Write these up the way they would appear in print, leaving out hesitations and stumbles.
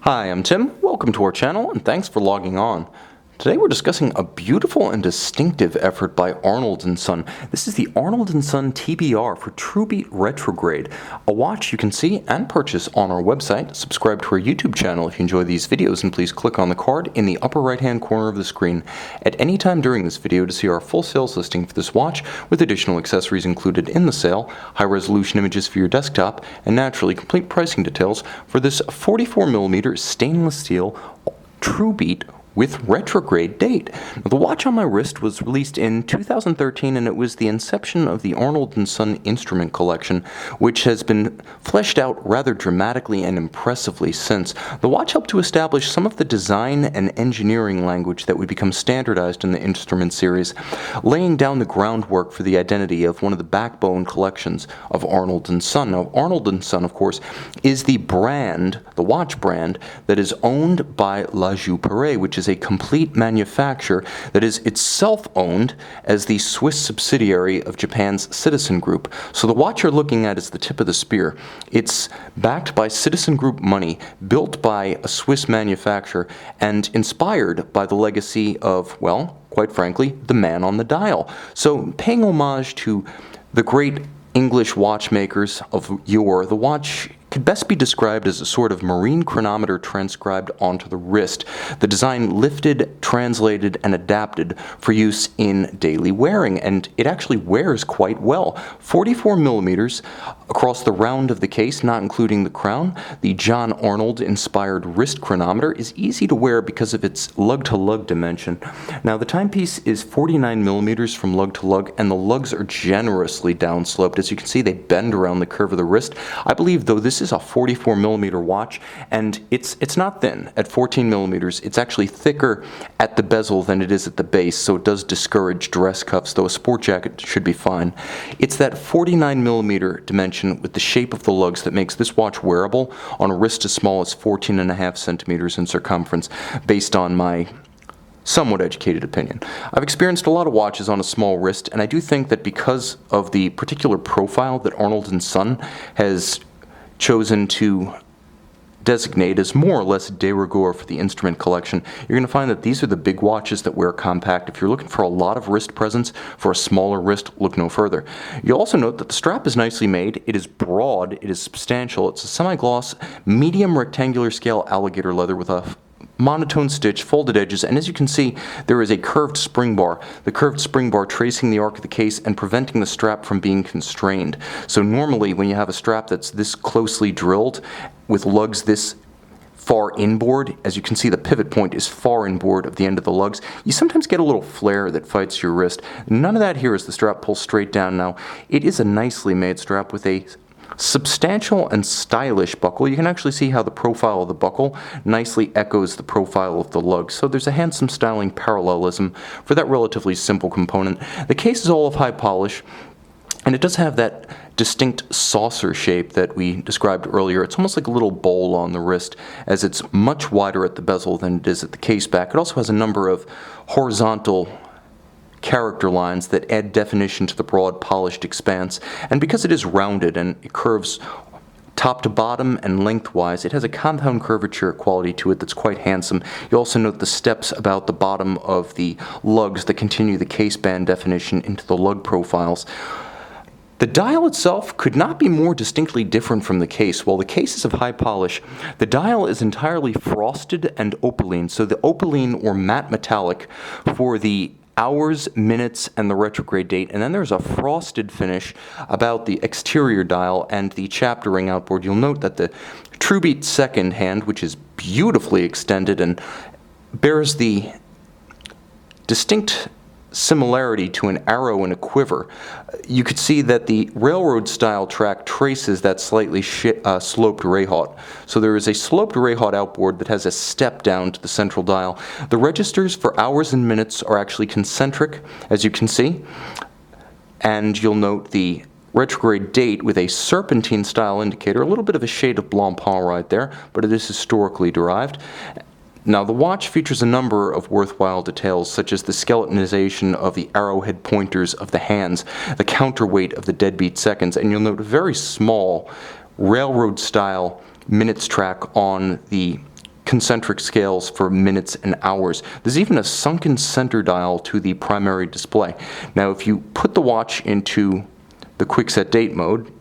Hi, I'm Tim. Welcome to our channel and thanks for logging on. Today we're discussing a beautiful and distinctive effort by Arnold & Son. This is the Arnold & Son TBR for TrueBeat Retrograde, a watch you can see and purchase on our website. Subscribe to our YouTube channel if you enjoy these videos, and please click on the card in the upper right hand corner of the screen at any time during this video to see our full sales listing for this watch with additional accessories included in the sale, high resolution images for your desktop, and naturally complete pricing details for this 44mm stainless steel TrueBeat with retrograde date. Now, the watch on my wrist was released in 2013, and it was the inception of the Arnold & Son instrument collection, which has been fleshed out rather dramatically and impressively since. The watch helped to establish some of the design and engineering language that would become standardized in the instrument series, laying down the groundwork for the identity of one of the backbone collections of Arnold & Son. Now, Arnold & Son, of course, is the brand, the watch brand, that is owned by lug-to-lug, which is a complete manufacturer that is itself owned as the Swiss subsidiary of Japan's Citizen Group. So the watch you're looking at is the tip of the spear. It's backed by Citizen Group money, built by a Swiss manufacturer, and inspired by the legacy of, well, quite frankly, the man on the dial. So paying homage to the great English watchmakers of yore, the watch could best be described as a sort of marine chronometer transcribed onto the wrist. The design lifted, translated, and adapted for use in daily wearing, and it actually wears quite well. 44mm across the round of the case, not including the crown. The John Arnold-inspired wrist chronometer is easy to wear because of its lug-to-lug dimension. Now, the timepiece is 49mm from lug to lug, and the lugs are generously downsloped. As you can see, they bend around the curve of the wrist. I believe, though, this is a 44mm watch, and it's not thin at 14mm. It's actually thicker at the bezel than it is at the base, so it does discourage dress cuffs, though a sport jacket should be fine. It's that 49mm dimension with the shape of the lugs that makes this watch wearable on a wrist as small as 14.5 centimeters in circumference, based on my somewhat educated opinion. I've experienced a lot of watches on a small wrist, and I do think that because of the particular profile that Arnold & Son has chosen to designate as more or less de rigueur for the instrument collection, you're going to find that these are the big watches that wear compact. If you're looking for a lot of wrist presence for a smaller wrist, look no further. You'll also note that the strap is nicely made. It is broad, it is substantial. It's a semi-gloss, medium rectangular scale alligator leather with a monotone stitch, folded edges, and as you can see, there is a curved spring bar. The curved spring bar tracing the arc of the case and preventing the strap from being constrained. So normally when you have a strap that's this closely drilled with lugs this far inboard, as you can see, the pivot point is far inboard of the end of the lugs, you sometimes get a little flare that fights your wrist. None of that here as the strap pulls straight down. Now, it is a nicely made strap with a substantial and stylish buckle. You can actually see how the profile of the buckle nicely echoes the profile of the lug. So there's a handsome styling parallelism for that relatively simple component. The case is all of high polish, and it does have that distinct saucer shape that we described earlier. It's almost like a little bowl on the wrist, as it's much wider at the bezel than it is at the case back. It also has a number of horizontal character lines that add definition to the broad polished expanse, and because it is rounded and it curves top to bottom and lengthwise, it has a compound curvature quality to it that's quite handsome. You also note the steps about the bottom of the lugs that continue the case band definition into the lug profiles. The dial itself could not be more distinctly different from the case. While the case is of high polish, the dial is entirely frosted and opaline, so the opaline or matte metallic for the hours, minutes, and the retrograde date, and then there's a frosted finish about the exterior dial and the chapter ring outboard. You'll note that the TrueBeat second hand, which is beautifully extended and bears the distinct similarity to an arrow in a quiver, you could see that the railroad style track traces that slightly sloped rayhaut. So there is a sloped rayhaut outboard that has a step down to the central dial. The registers for hours and minutes are actually concentric, as you can see, and you'll note the retrograde date with a serpentine style indicator, a little bit of a shade of Blancpain right there, but it is historically derived. Now, the watch features a number of worthwhile details, such as the skeletonization of the arrowhead pointers of the hands, the counterweight of the deadbeat seconds, and you'll note a very small railroad-style minutes track on the concentric scales for minutes and hours. There's even a sunken center dial to the primary display. Now, if you put the watch into the quick set date mode,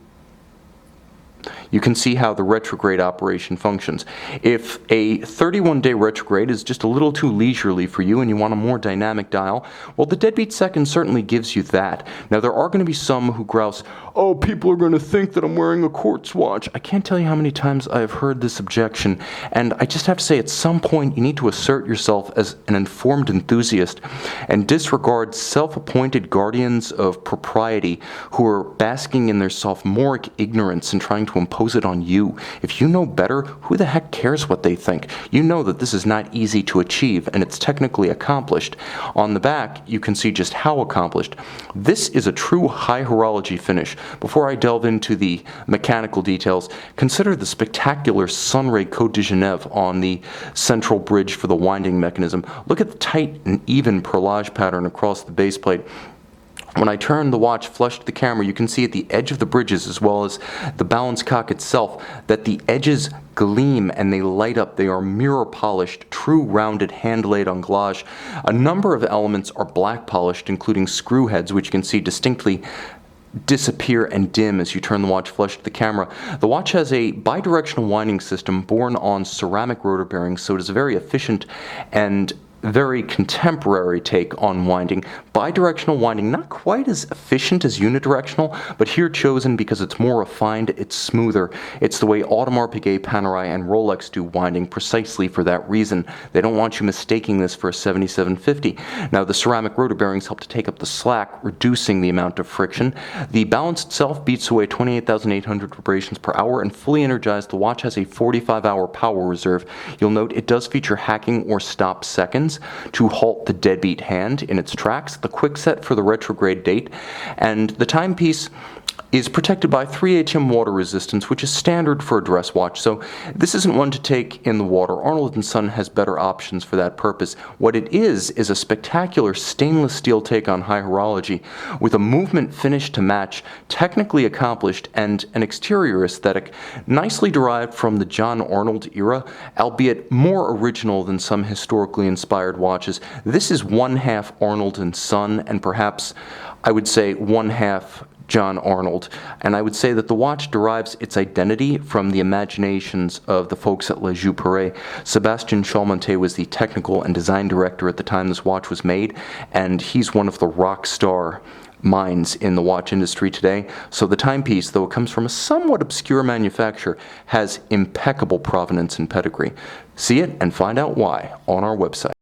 you can see how the retrograde operation functions. If a 31-day retrograde is just a little too leisurely for you and you want a more dynamic dial, well, the deadbeat second certainly gives you that. Now, there are going to be some who grouse, "Oh, people are going to think that I'm wearing a quartz watch." I can't tell you how many times I've heard this objection, and I just have to say, at some point, you need to assert yourself as an informed enthusiast and disregard self-appointed guardians of propriety who are basking in their sophomoric ignorance and trying to impose it on you. If you know better, who the heck cares what they think? You know that this is not easy to achieve, and it's technically accomplished. On the back, you can see just how accomplished. This is a true high horology finish. Before I delve into the mechanical details, consider the spectacular Sunray Côte de Genève on the central bridge for the winding mechanism. Look at the tight and even perlage pattern across the base plate. When I turn the watch flush to the camera, you can see at the edge of the bridges, as well as the balance cock itself, that the edges gleam and they light up. They are mirror polished, true rounded hand-laid anglage. A number of elements are black polished, including screw heads, which you can see distinctly disappear and dim as you turn the watch flush to the camera. The watch has a bidirectional winding system borne on ceramic rotor bearings, so it is a very efficient and very contemporary take on winding. Bidirectional winding, not quite as efficient as unidirectional, but here chosen because it's more refined, it's smoother. It's the way Audemars Piguet, Panerai, and Rolex do winding precisely for that reason. They don't want you mistaking this for a 7750. Now, the ceramic rotor bearings help to take up the slack, reducing the amount of friction. The balance itself beats away 28,800 vibrations per hour, and fully energized, the watch has a 45-hour power reserve. You'll note it does feature hacking or stop seconds to halt the deadbeat hand in its tracks, the quick set for the retrograde date, and the timepiece is protected by 3HM water resistance, which is standard for a dress watch, so this isn't one to take in the water. Arnold & Son has better options for that purpose. What it is a spectacular stainless steel take on high horology, with a movement finish to match, technically accomplished, and an exterior aesthetic nicely derived from the John Arnold era, albeit more original than some historically inspired watches. This is one half Arnold & Son, and perhaps I would say one half John Arnold, and I would say that the watch derives its identity from the imaginations of the folks at La Joux-Perret. Sébastien Chalmontet was the technical and design director at the time this watch was made, and he's one of the rock star minds in the watch industry today. So the timepiece, though it comes from a somewhat obscure manufacturer, has impeccable provenance and pedigree. See it and find out why on our website.